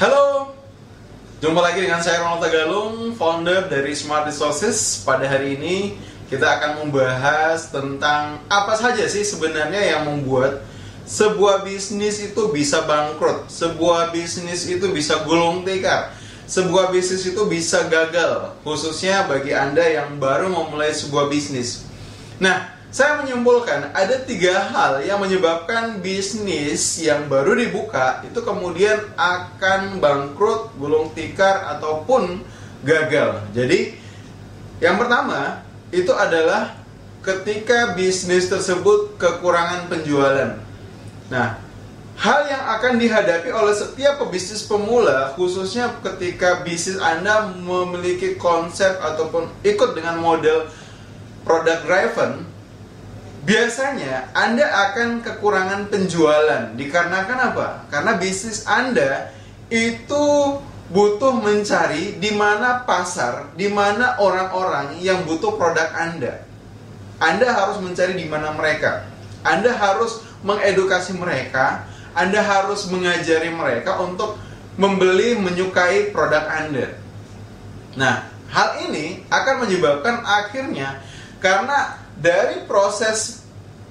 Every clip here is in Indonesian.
Halo, jumpa lagi dengan saya Ronald Tagalung, founder dari Smart Resources. Pada hari ini kita akan membahas tentang apa saja sih sebenarnya yang membuat sebuah bisnis itu bisa bangkrut, sebuah bisnis itu bisa gulung tikar, sebuah bisnis itu bisa gagal, khususnya bagi Anda yang baru memulai sebuah bisnis. Nah, saya menyimpulkan ada 3 hal yang menyebabkan bisnis yang baru dibuka itu kemudian akan bangkrut, gulung tikar, ataupun gagal. Jadi, yang pertama itu adalah ketika bisnis tersebut kekurangan penjualan. Nah, hal yang akan dihadapi oleh setiap pebisnis pemula, khususnya ketika bisnis Anda memiliki konsep ataupun ikut dengan model product driven, biasanya Anda akan kekurangan penjualan. Dikarenakan apa? Karena bisnis Anda itu butuh mencari di mana pasar, di mana orang-orang yang butuh produk Anda. Anda harus mencari di mana mereka. Anda harus mengedukasi mereka. Anda harus mengajari mereka untuk membeli, menyukai produk Anda. Nah, hal ini akan menyebabkan akhirnya karena dari proses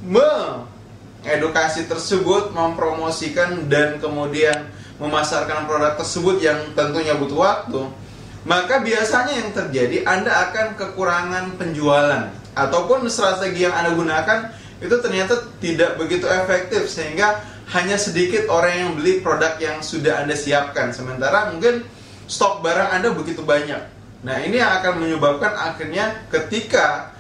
mengedukasi tersebut, mempromosikan dan kemudian memasarkan produk tersebut yang tentunya butuh waktu, maka biasanya yang terjadi Anda akan kekurangan penjualan, ataupun strategi yang Anda gunakan itu ternyata tidak begitu efektif sehingga hanya sedikit orang yang beli produk yang sudah Anda siapkan, sementara mungkin stok barang Anda begitu banyak. Nah, ini yang akan menyebabkan akhirnya ketika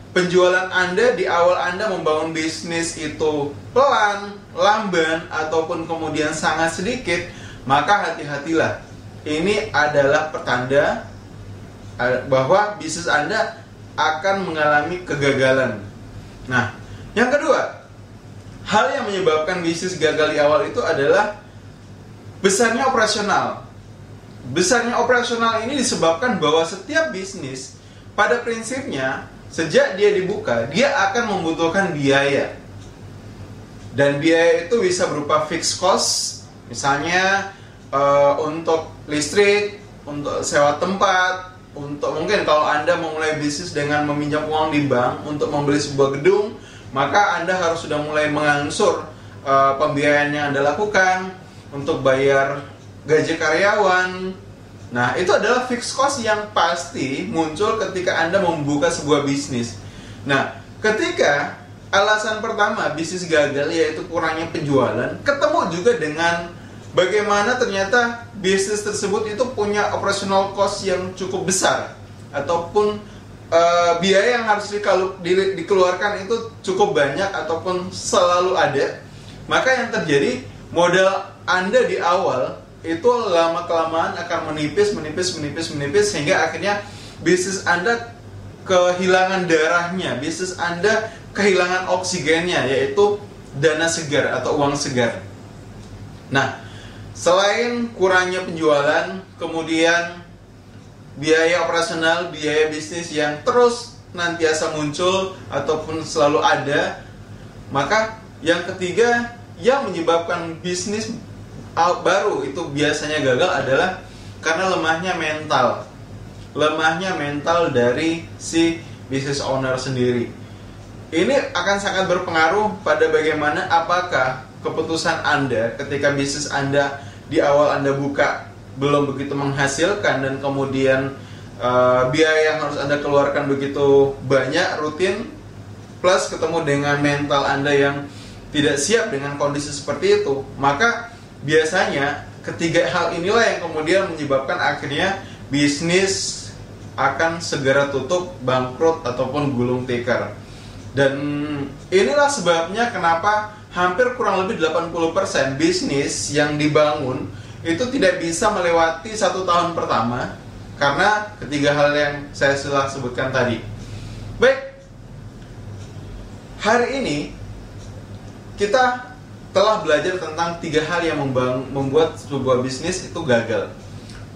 penjualan Anda di awal Anda membangun bisnis itu pelan, lamban, ataupun kemudian sangat sedikit, maka hati-hatilah. Ini adalah pertanda bahwa bisnis Anda akan mengalami kegagalan. Nah, yang kedua, hal yang menyebabkan bisnis gagal di awal itu adalah besarnya operasional. Besarnya operasional ini disebabkan bahwa setiap bisnis pada prinsipnya sejak dia dibuka, dia akan membutuhkan biaya. Dan biaya itu bisa berupa fixed cost, misalnya untuk listrik, untuk sewa tempat, untuk mungkin kalau Anda memulai bisnis dengan meminjam uang di bank untuk membeli sebuah gedung, maka Anda harus sudah mulai mengangsur pembiayaan yang Anda lakukan untuk bayar gaji karyawan. Nah, itu adalah fixed cost yang pasti muncul ketika Anda membuka sebuah bisnis. Nah, ketika alasan pertama bisnis gagal yaitu kurangnya penjualan, ketemu juga dengan bagaimana ternyata bisnis tersebut itu punya operational cost yang cukup besar, ataupun biaya yang harus dikeluarkan itu cukup banyak ataupun selalu ada. Maka yang terjadi, modal Anda di awal itu lama-kelamaan akan menipis sehingga akhirnya bisnis Anda kehilangan darahnya, bisnis Anda kehilangan oksigennya, yaitu dana segar atau uang segar. Nah, selain kurangnya penjualan, kemudian biaya operasional, biaya bisnis yang terus nantiasa muncul ataupun selalu ada, maka yang ketiga yang menyebabkan bisnis baru itu biasanya gagal adalah karena lemahnya mental dari si business owner sendiri. Ini akan sangat berpengaruh pada bagaimana apakah keputusan Anda ketika bisnis Anda di awal Anda buka belum begitu menghasilkan, dan kemudian biaya yang harus Anda keluarkan begitu banyak rutin, plus ketemu dengan mental Anda yang tidak siap dengan kondisi seperti itu, maka biasanya ketiga hal inilah yang kemudian menyebabkan akhirnya bisnis akan segera tutup, bangkrut, ataupun gulung tikar. Dan inilah sebabnya kenapa hampir kurang lebih 80% bisnis yang dibangun itu tidak bisa melewati 1 tahun pertama karena ketiga hal yang saya sudah sebutkan tadi. Baik, hari ini kita telah belajar tentang 3 hal yang membuat sebuah bisnis itu gagal.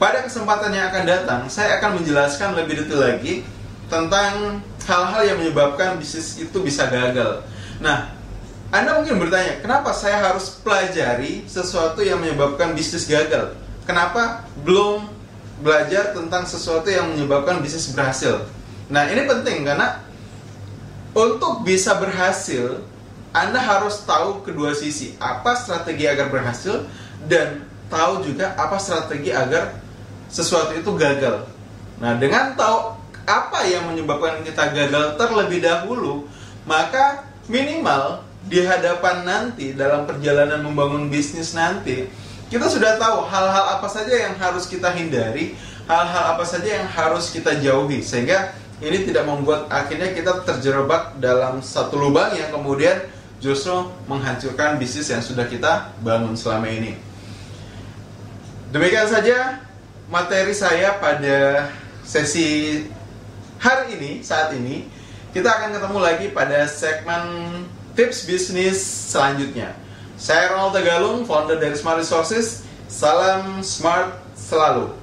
Pada kesempatan yang akan datang, saya akan menjelaskan lebih detail lagi tentang hal-hal yang menyebabkan bisnis itu bisa gagal. Nah, Anda mungkin bertanya, kenapa saya harus pelajari sesuatu yang menyebabkan bisnis gagal? kenapa belum belajar tentang sesuatu yang menyebabkan bisnis berhasil. Nah, ini penting karena untuk bisa berhasil, Anda harus tahu kedua sisi. Apa strategi agar berhasil, dan tahu juga apa strategi agar sesuatu itu gagal. Nah, dengan tahu apa yang menyebabkan kita gagal terlebih dahulu, maka minimal di hadapan nanti dalam perjalanan membangun bisnis nanti, kita sudah tahu hal-hal apa saja yang harus kita hindari, hal-hal apa saja yang harus kita jauhi, sehingga ini tidak membuat akhirnya kita terjerobak dalam satu lubang yang kemudian justru menghancurkan bisnis yang sudah kita bangun selama ini. Demikian saja materi saya pada sesi hari ini, saat ini. Kita akan ketemu lagi pada segmen tips bisnis selanjutnya. Saya Ronald Tegalung, founder dari Smart Resources. Salam smart selalu.